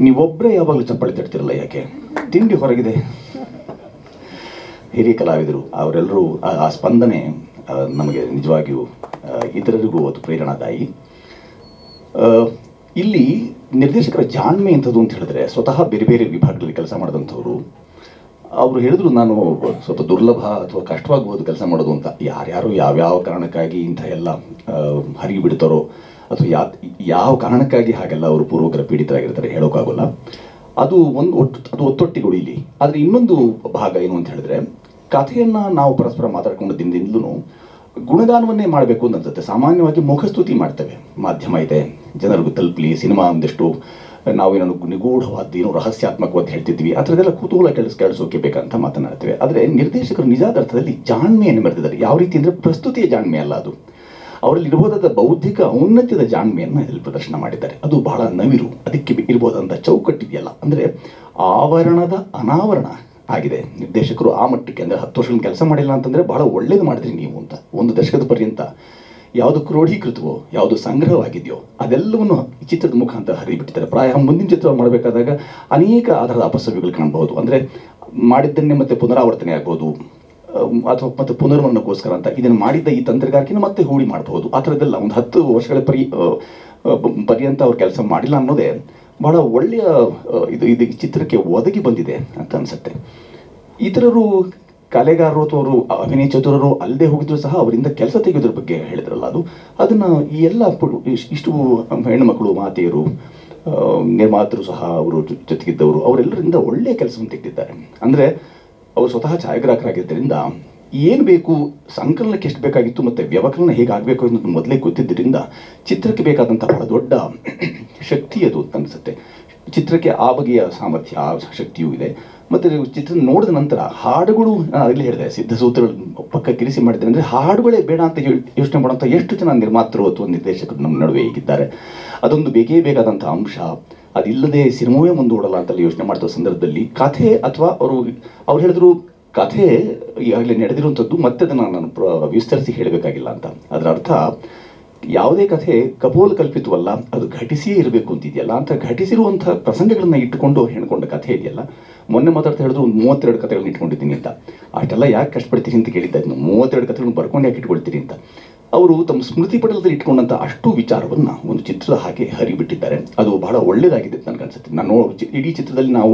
ನೀವೊಬ್ಬರೇ ಯಾವಾಗಲೂ ಚಪ್ಪಾಳೆ ತಡ್ತಿರಲ್ಲ ಯಾಕೆ? ತಿಂಡಿ ಹೊರಗಿದೆ. ಹಿರಿಯ ಕಲಾವಿದರು ಅವರೆಲ್ಲರೂ ಆ ಸ್ಪಂದನೆ ನಮಗೆ ನಿಜವಾಗಿಯೂ ಇತರರಿಗೂ ಅದು ಪ್ರೇರಣಾದಾಯಿ. ಇಲ್ಲಿ ನಿರ್ದೇಶಕರ ಜಾಣ್ಮೆ ಎಂಥದ್ದು ಅಂತ ಹೇಳಿದ್ರೆ, ಸ್ವತಃ ಬೇರೆ ಬೇರೆ ವಿಭಾಗದಲ್ಲಿ ಕೆಲಸ ಮಾಡಿದಂಥವ್ರು ಅವರು ಹೇಳಿದ್ರು, ನಾನು ಸ್ವಲ್ಪ ದುರ್ಲಭ ಅಥವಾ ಕಷ್ಟವಾಗಬಹುದು ಕೆಲಸ ಮಾಡೋದು ಅಂತ. ಯಾರ್ಯಾರು ಯಾವ್ಯಾವ ಕಾರಣಕ್ಕಾಗಿ ಇಂಥ ಎಲ್ಲ ಹರಿಗಿ ಬಿಡ್ತಾರೋ ಅಥವಾ ಯಾವ ಕಾರಣಕ್ಕಾಗಿ ಹಾಗೆಲ್ಲ ಅವರು ಪೂರ್ವಕರ ಪೀಡಿತರಾಗಿರ್ತಾರೆ ಹೇಳೋಕ್ಕಾಗೋಲ್ಲ. ಅದು ಒತ್ತೊಟ್ಟಿಗಳು ಇಲ್ಲಿ. ಆದರೆ ಇನ್ನೊಂದು ಭಾಗ ಏನು ಅಂತ ಹೇಳಿದ್ರೆ, ಕಥೆಯನ್ನು ನಾವು ಪರಸ್ಪರ ಮಾತಾಡ್ಕೊಂಡು ದಿನದಿಂದಲೂ ಗುಣಗಾನವನ್ನೇ ಮಾಡಬೇಕು ಅಂತ ಅನ್ಸುತ್ತೆ. ಸಾಮಾನ್ಯವಾಗಿ ಮುಖಸ್ತುತಿ ಮಾಡ್ತೇವೆ, ಮಾಧ್ಯಮ ಇದೆ, ಜನರಿಗೂ ತಲುಪಲಿ, ಸಿನಿಮಾ ಒಂದಿಷ್ಟು ನಾವೇನೋ ನಿಗೂಢವಾದ ಏನೋ ರಹಸ್ಯಾತ್ಮಕವಾದ ಹೇಳ್ತಿದ್ವಿ, ಆ ಥರದ್ದೆಲ್ಲ ಕುತೂಹಲ ಕೇಳಿಸೋಕೆ ಬೇಕಂತ ಮಾತನಾಡ್ತೇವೆ. ಆದರೆ ನಿರ್ದೇಶಕರು ನಿಜಾದ ಅರ್ಥದಲ್ಲಿ ಜಾಣ್ಮೆಯನ್ನು ಮೆರೆದಿದ್ದಾರೆ. ಯಾವ ರೀತಿ ಅಂದರೆ, ಪ್ರಸ್ತುತಿಯ ಜಾಣ್ಮೆ ಅಲ್ಲ, ಅದು ಅವರಲ್ಲಿ ಇರಬಹುದಾದ ಬೌದ್ಧಿಕ ಔನ್ನತ್ಯದ ಜಾಣ್ಮೆಯನ್ನು ಇದರಲ್ಲಿ ಪ್ರದರ್ಶನ ಮಾಡಿದ್ದಾರೆ. ಅದು ಬಹಳ ನವಿರು. ಅದಕ್ಕೆ ಇರ್ಬೋದಂಥ ಚೌಕಟ್ಟಿದೆಯಲ್ಲ, ಅಂದರೆ ಆವರಣದ ಅನಾವರಣ ಆಗಿದೆ. ನಿರ್ದೇಶಕರು ಆ ಮಟ್ಟಕ್ಕೆ, ಅಂದರೆ 10 ವರ್ಷಗಳ ಕೆಲಸ ಮಾಡಿಲ್ಲ ಅಂತಂದರೆ ಬಹಳ ಒಳ್ಳೇದು ಮಾಡಿದ್ರಿ ನೀವು ಅಂತ. ಒಂದು ದಶಕದ ಪರ್ಯಂತ ಯಾವುದು ಕ್ರೋಢೀಕೃತವೋ, ಯಾವುದು ಸಂಗ್ರಹವಾಗಿದೆಯೋ ಅದೆಲ್ಲವನ್ನು ಚಿತ್ರದ ಮುಖಾಂತರ ಹರಿಬಿಟ್ಟಿದ್ದಾರೆ. ಪ್ರಾಯ ಮುಂದಿನ ಚಿತ್ರ ಮಾಡಬೇಕಾದಾಗ ಅನೇಕ ಆಧಾರದ ಅಪಸವ್ಯಗಳು ಕಾಣಬಹುದು. ಅಂದರೆ ಮಾಡಿದ್ದನ್ನೇ ಮತ್ತೆ ಪುನರಾವರ್ತನೆ ಆಗ್ಬೋದು, ಅಥವಾ ಮತ್ತೆ ಪುನರ್ವನ್ನಕ್ಕೋಸ್ಕರ ಅಂತ ಇದನ್ನು ಮಾಡಿದ್ದ ಈ ತಂತ್ರಗಾರಿಕೆನ ಮತ್ತೆ ಹೂಡಿ ಮಾಡಬಹುದು. ಆ ಥರದ್ದೆಲ್ಲ ಒಂದು 10 ವರ್ಷಗಳ ಪರ್ಯಂತ ಅವ್ರು ಕೆಲಸ ಮಾಡಿಲ್ಲ ಅನ್ನೋದೇ ಬಹಳ ಒಳ್ಳೆಯ ಇದು ಚಿತ್ರಕ್ಕೆ ಒದಗಿ ಬಂದಿದೆ ಅಂತ ಅನಿಸುತ್ತೆ. ಇತರರು ಕಲೆಗಾರರು ಅಥವಾ ಅವರು ಅಭಿನಯ ಚತುರರು ಅಲ್ಲದೆ ಹೋಗಿದ್ರು ಸಹ ಅವರಿಂದ ಕೆಲಸ ತೆಗೆಯೋದ್ರ ಬಗ್ಗೆ ಹೇಳಿದ್ರಲ್ಲ, ಅದನ್ನು ಈ ಎಲ್ಲ ಇಷ್ಟು ಹೆಣ್ಣುಮಕ್ಕಳು, ಮಾತೆಯರು, ನಿರ್ಮಾತರು ಸಹ ಅವರು ಜೊತೆಗಿದ್ದವರು ಅವರೆಲ್ಲರಿಂದ ಒಳ್ಳೆಯ ಕೆಲಸವನ್ನು ತೆಗೆದಿದ್ದಾರೆ. ಅಂದರೆ ಅವರು ಸ್ವತಃ ಛಾಯಾಗ್ರಾಹಕರಾಗಿದ್ದರಿಂದ ಏನು ಬೇಕು, ಸಂಕಲನಕ್ಕೆ ಎಷ್ಟು ಬೇಕಾಗಿತ್ತು ಮತ್ತು ವ್ಯವಕಲನ ಹೇಗಾಗಬೇಕು ಅನ್ನೋದು ಮೊದಲೇ ಗೊತ್ತಿದ್ದರಿಂದ ಚಿತ್ರಕ್ಕೆ ಬೇಕಾದಂಥ ಬಹಳ ದೊಡ್ಡ ಶಕ್ತಿ ಅದು ಅಂತ ಅನಿಸುತ್ತೆ. ಚಿತ್ರಕ್ಕೆ ಆ ಬಗೆಯ ಸಾಮರ್ಥ್ಯ, ಆ ಶಕ್ತಿಯೂ ಇದೆ. ಮತ್ತು ಚಿತ್ರ ನೋಡಿದ ನಂತರ ಹಾಡುಗಳು, ಆಗಲೇ ಹೇಳಿದೆ, ಸಿದ್ಧಸೂತ್ರಗಳು ಪಕ್ಕಕ್ಕಿರಿಸಿ ಮಾಡಿದ್ದಾರೆ. ಅಂದರೆ ಹಾಡುಗಳೇ ಬೇಡ ಅಂತ ಯೋಚನೆ ಮಾಡೋಂಥ ಎಷ್ಟು ಜನ ನಿರ್ಮಾತೃ ಅಥವಾ ನಿರ್ದೇಶಕರು ನಮ್ಮ ನಡುವೆ ಹೀಗಿದ್ದಾರೆ. ಅದೊಂದು ಬೇಕೇ ಬೇಕಾದಂಥ ಅಂಶ. ಅದಿಲ್ಲದೆ ಸಿನಿಮಾವೇ ಮುಂದೂಡಲ್ಲ ಅಂತೆಲ್ಲ ಯೋಚನೆ ಮಾಡ್ತೋ ಸಂದರ್ಭದಲ್ಲಿ ಕಥೆ, ಅಥವಾ ಅವ್ರು ಹೇಳಿದ್ರು ಕಥೆ ಈಗಾಗಲೇ ನಡೆದಿರುವಂಥದ್ದು ಮತ್ತೆ ಅದನ್ನು ನಾನು ವಿಸ್ತರಿಸಿ ಹೇಳಬೇಕಾಗಿಲ್ಲ ಅಂತ. ಅದರ ಅರ್ಥ ಯಾವುದೇ ಕಥೆ ಕಪೋಲ ಕಲ್ಪಿತವಲ್ಲ, ಅದು ಘಟಿಸಿಯೇ ಇರಬೇಕು ಅಂತಿದೆಯಲ್ಲ. ಅಂತ ಘಟಿಸಿರುವಂಥ ಪ್ರಸಂಗಗಳನ್ನು ಇಟ್ಟುಕೊಂಡು ಹೇಳ್ಕೊಂಡ ಕಥೆ ಇದೆಯಲ್ಲ. ಮೊನ್ನೆ ಮಾತಾಡ್ತಾ ಹೇಳಿದ್ರು ಒಂದು 32 ಕಥೆಗಳನ್ನ ಇಟ್ಕೊಂಡಿದ್ದೀನಿ ಅಂತ. ಅಷ್ಟೆಲ್ಲ ಯಾಕೆ ಕಷ್ಟಪಡ್ತೀರಿ ಅಂತ ಕೇಳಿದ್ದೆ. 32 ಕಥೆಗಳನ್ನ ಬರ್ಕೊಂಡು ಯಾಕೆ ಇಟ್ಕೊಳ್ತೀರಿ ಅಂತ. ಅವರು ತಮ್ಮ ಸ್ಮೃತಿ ಪಟಲದಲ್ಲಿ ಇಟ್ಕೊಂಡಂಥ ಅಷ್ಟು ವಿಚಾರವನ್ನು ಒಂದು ಚಿತ್ರದ ಹಾಗೆ ಹರಿಬಿಟ್ಟಿದ್ದಾರೆ. ಅದು ಬಹಳ ಒಳ್ಳೆಯದಾಗಿದೆ ಅಂತ ನನಗನ್ಸುತ್ತೆ. ನಾನು ಇಡೀ ಚಿತ್ರದಲ್ಲಿ ನಾವು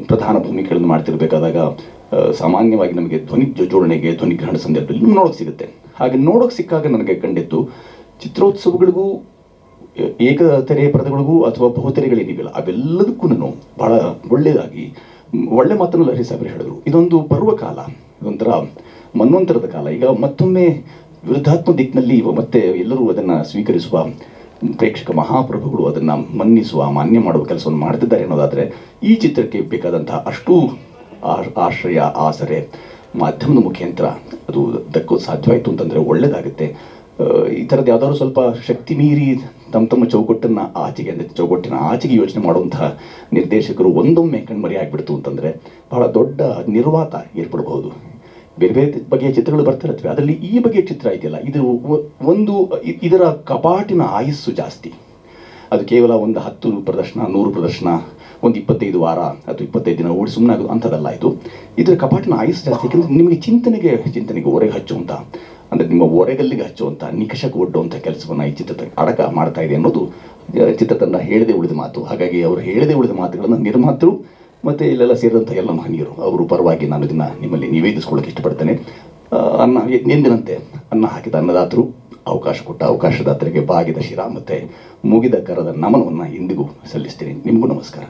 ಪ್ರಧಾನ ಭೂಮಿಕೆಗಳನ್ನು ಮಾಡ್ತಿರ್ಬೇಕಾದಾಗ ಸಾಮಾನ್ಯವಾಗಿ ನಮಗೆ ಧ್ವನಿ ಜೋಡಣೆಗೆ, ಧ್ವನಿ ಗ್ರಹಣ ಸಂದರ್ಭದಲ್ಲಿ ನೋಡೋಕೆ ಸಿಗುತ್ತೆ. ಹಾಗೆ ನೋಡೋಕೆ ಸಿಕ್ಕಾಗ ನನಗೆ ಕಂಡಿತ್ತು, ಚಿತ್ರೋತ್ಸವಗಳಿಗೂ, ಏಕತೆರೆ ಪರದೆಗಳಿಗೂ ಅಥವಾ ಬಹುತೆರೆಗಳೇನಿವೆಯಲ್ಲ ಅವೆಲ್ಲದಕ್ಕೂ ಬಹಳ ಒಳ್ಳೆಯದಾಗಿ ಒಳ್ಳೆ ಮಾತನ್ನು ಲಹರಿ ಸಾಹೇಬರು ಹೇಳಿದ್ರು. ಇದೊಂದು ಬರುವ ಕಾಲ, ಇದೊಂಥರ ಮನ್ವಂತರದ ಕಾಲ. ಈಗ ಮತ್ತೊಮ್ಮೆ ವಿರುದ್ಧಾತ್ಮಕ ದಿಕ್ಕಿನಲ್ಲಿ ಮತ್ತೆ ಎಲ್ಲರೂ ಅದನ್ನು ಸ್ವೀಕರಿಸುವ ಪ್ರೇಕ್ಷಕ ಮಹಾಪ್ರಭುಗಳು ಅದನ್ನು ಮನ್ನಿಸುವ, ಮಾನ್ಯ ಮಾಡುವ ಕೆಲಸವನ್ನು ಮಾಡ್ತಿದ್ದಾರೆ ಅನ್ನೋದಾದರೆ, ಈ ಚಿತ್ರಕ್ಕೆ ಬೇಕಾದಂತಹ ಅಷ್ಟು ಆಶ್ರಯ, ಆಸರೆ ಮಾಧ್ಯಮದ ಮುಖಾಂತರ ಅದು ದಕ್ಕೋದು ಸಾಧ್ಯವಾಯಿತು ಅಂತಂದರೆ ಒಳ್ಳೆಯದಾಗುತ್ತೆ. ಈ ಥರದ್ದು ಯಾವುದಾದ್ರು ಸ್ವಲ್ಪ ಶಕ್ತಿ ಮೀರಿ ತಮ್ಮ ಚೌಕಟ್ಟನ್ನು ಆಚೆಗೆ, ಅಂದರೆ ಚೌಕಟ್ಟಿನ ಆಚೆಗೆ ಯೋಚನೆ ಮಾಡುವಂತಹ ನಿರ್ದೇಶಕರು ಒಂದೊಮ್ಮೆ ಕಣ್ಮರಿ ಆಗಿಬಿಡ್ತು ಅಂತಂದರೆ ಬಹಳ ದೊಡ್ಡ ನಿರ್ವಾತ ಏರ್ಪಡಬಹುದು. ಬೇರೆ ಬೇರೆ ಬಗೆಯ ಚಿತ್ರಗಳು ಬರ್ತಾ ಇರ್ತವೆ, ಅದರಲ್ಲಿ ಈ ಬಗೆಯ ಚಿತ್ರ ಇದೆಯಲ್ಲ, ಇದರ ಕಪಾಟಿನ ಆಯಸ್ಸು ಜಾಸ್ತಿ. ಅದು ಕೇವಲ ಒಂದು 10 ಪ್ರದರ್ಶನ, 100 ಪ್ರದರ್ಶನ, ಒಂದು 25 ವಾರ ಅಥವಾ 25 ದಿನ ಓಡಿ ಸುಮ್ಮನೆ ಆಗೋದು ಅಂಥದ್ದಲ್ಲ. ಇದರ ಕಪಾಟಿನ ಆಯಸ್ಸು ಜಾಸ್ತಿ. ಯಾಕೆಂದರೆ ನಿಮಗೆ ಚಿಂತನೆಗೆ ಒರೆಗೆ ಹಚ್ಚುವಂಥ, ಅಂದರೆ ನಿಮ್ಮ ಒರೆಗಲ್ಲಿಗೆ ಹಚ್ಚುವಂಥ, ನಿಕಷಕ್ಕೆ ಒಡ್ಡುವಂಥ ಕೆಲಸವನ್ನು ಈ ಚಿತ್ರ ಅಡಕ ಮಾಡ್ತಾ ಇದೆ ಅನ್ನೋದು ಚಿತ್ರತಂಡ ಹೇಳದೆ ಉಳಿದ ಮಾತು. ಹಾಗಾಗಿ ಅವರು ಹೇಳದೆ ಉಳಿದ ಮಾತುಗಳನ್ನು ನಿರ್ಮಾತೃ ಮತ್ತು ಇಲ್ಲೆಲ್ಲ ಸೇರಿದಂಥ ಎಲ್ಲ ಮಹನೀಯರು ಅವರು ಪರವಾಗಿ ನಾನು ಇದನ್ನು ನಿಮ್ಮಲ್ಲಿ ನಿವೇದಿಸ್ಕೊಳ್ಳೋಕೆ ಇಷ್ಟಪಡ್ತೇನೆ. ಎಂದಿನಂತೆ ಅನ್ನ ಹಾಕಿದ ಅನ್ನದಾತರು, ಅವಕಾಶ ಕೊಟ್ಟ ಅವಕಾಶದಾತರಿಗೆ ಬಾಗಿದ ಶಿರ ಮತ್ತು ಮುಗಿದ ಕರದ ನಮನವನ್ನು ಇಂದಿಗೂ ಸಲ್ಲಿಸ್ತೀನಿ. ನಿಮಗೂ ನಮಸ್ಕಾರ.